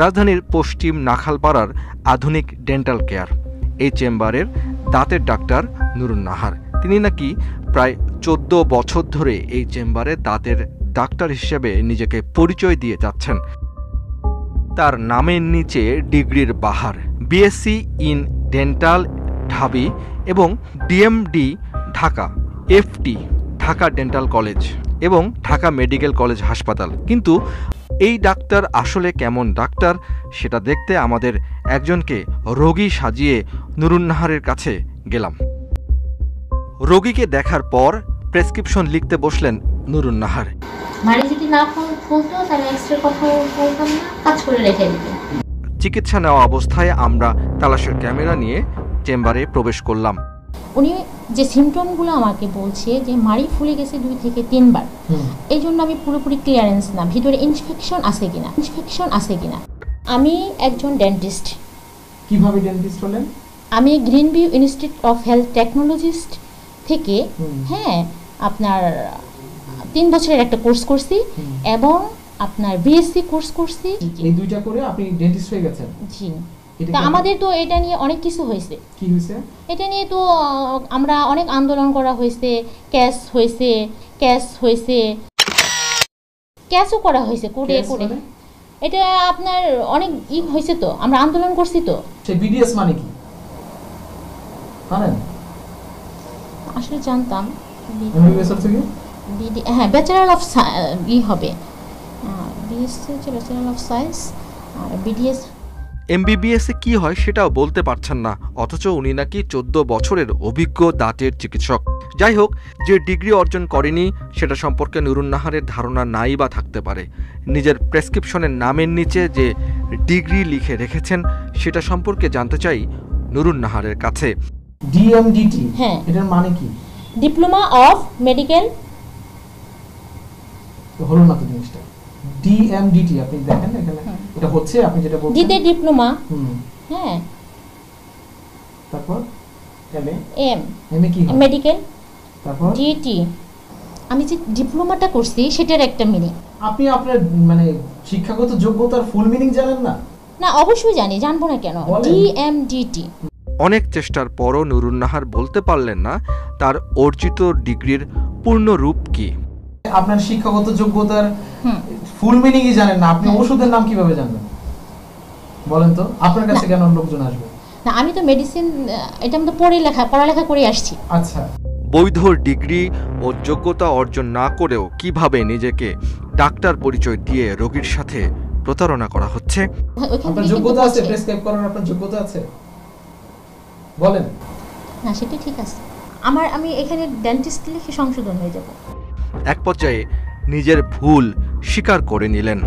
রাজধানীর পশ্চিম নাখালপাড়ার আধুনিক dental care. এই চেম্বারের দাঁতের ডাক্তার নুরুন নাহার। তিনি নাকি প্রায় 14 বছর ধরে এই চেম্বারে দাঁতের ডাক্তার হিসেবে নিজেকে পরিচয় দিয়ে যাচ্ছেন। তার নামের নিচে ডিগ্রির বাহার, বিএসসি ইন ডেন্টাল ঢাবি এবং DMD Dhaka, FT Dhaka dental college এবং ঢাকা মেডিকেল কলেজ হাসপাতাল। কিন্তু এই ডাক্তার আসলে কেমন ডাক্তার সেটা দেখতে আমাদের একজনকে রোগী সাজিয়ে নুরুন নাহারের কাছে গেলাম। রোগীকে দেখার পর প্রেসক্রিপশন লিখতে বসলেন নুরুন নাহার। যদি না খুলতো তাহলে এক্সট্রা কথা বলতাম না, কাজ করে রেখে দিতাম। চিকিৎসা নেওয়া অবস্থায় আমরা তালাশের ক্যামেরা নিয়ে চেম্বারে প্রবেশ করলাম। উনি যে সিমটমগুলো আমাকে বলছে যে মাড়ি ফুলে গেছে 2 থেকে 3 বার, এই জন্য আমি পুরোপুরি ক্লিয়ারেন্স না, ভিতরে ইনফেকশন আছে কিনা। আমি একজন ডেন্টিস্ট। কিভাবে ডেন্টিস্ট হলেন? আমি green view institute of health technologist থেকে আপনার 3 বছরের একটা কোর্স করছি এবং আপনার বিএসসি কোর্স করছি। এই দুইটা করে আপনি ডেন্টিস্ট হয়ে গেছেন? জি। তা আমাদের তো এটা নিয়ে অনেক কিছু হয়েছে। কি হয়েছে? এটা নিয়ে তো আমরা অনেক আন্দোলন করা হয়েছে, ক্যাশও করা হয়েছে করে। এটা আপনার অনেক হয়েছে, তো আমরা আন্দোলন করছি। তো সেই বিডিএস মানে কি জানেন? আসলে জানতাম। হ্যাঁ, ব্যাচেলর অফ হবে, বিএসসি হচ্ছে ব্যাচেলর অফ সায়েন্স, আর বিডিএস এমবিবিএস এ কি হয় সেটাও বলতে পারছেন না, অথচ উনি নাকি 14 বছরের অভিজ্ঞ দাঁতের চিকিৎসক। যাই হোক, যে ডিগ্রি অর্জন করেনি সেটা সম্পর্কে নুরুন নাহারের ধারণা নাই বা থাকতে পারে। নিজের প্রেসক্রিপশনের নামের নিচে যে ডিগ্রি লিখে রেখেছেন সেটা সম্পর্কে জানতে চাই নুরুন নাহারের কাছে। ডিএমডিটি, হ্যাঁ, এটার মানে কি? Diploma of medical. হলো না তো জিনিসটা। ডিএমডিটি আপনি দেখেন এখানে এটা হচ্ছে, আপনি যেটা বলছেন ডিতে ডিপ্লোমা। হ্যাঁ, তারপর এমএ কি মেডিকেল, তারপর ডিটি। আমি যে ডিপ্লোমাটা করছি সেটার একটা মিনিং। আপনি আপনার মানে শিক্ষাগত যোগ্যতার ফুল মিনিং জানেন না? না, অবশ্যই জানি, জানবো না কেন। ডিএমডিটি। অনেক চেষ্টার পরও নুরুন নাহার বলতে পারলেন না তার অর্জিত ডিগ্রির পূর্ণ রূপ কি। আপনার শিক্ষাগত যোগ্যতার ফুল মিনিংই জানেন না, আপনি ওষুধের নাম কিভাবে জানবেন বলেন তো? আপনার কাছে কেন লোকজন আসবে? না, আমি তো মেডিসিন এটা আমি তো পড়ালেখা করে আসছি। আচ্ছা, বৈধ ডিগ্রি ও যোগ্যতা অর্জন না করেও কিভাবে নিজেকে ডাক্তার পরিচয় দিয়ে রোগীর সাথে প্রতারণা করা হচ্ছে? আপনার যোগ্যতা আছে প্রেসক্রাইব করার? আপনার যোগ্যতা আছে বলেন? না, সেটা ঠিক আছে। আমি এখানে ডেন্টিস্ট লিখে সংশোধন হয়ে যাব। এক পর্যায়ে নিজের ভুল স্বীকার করে নিলেন।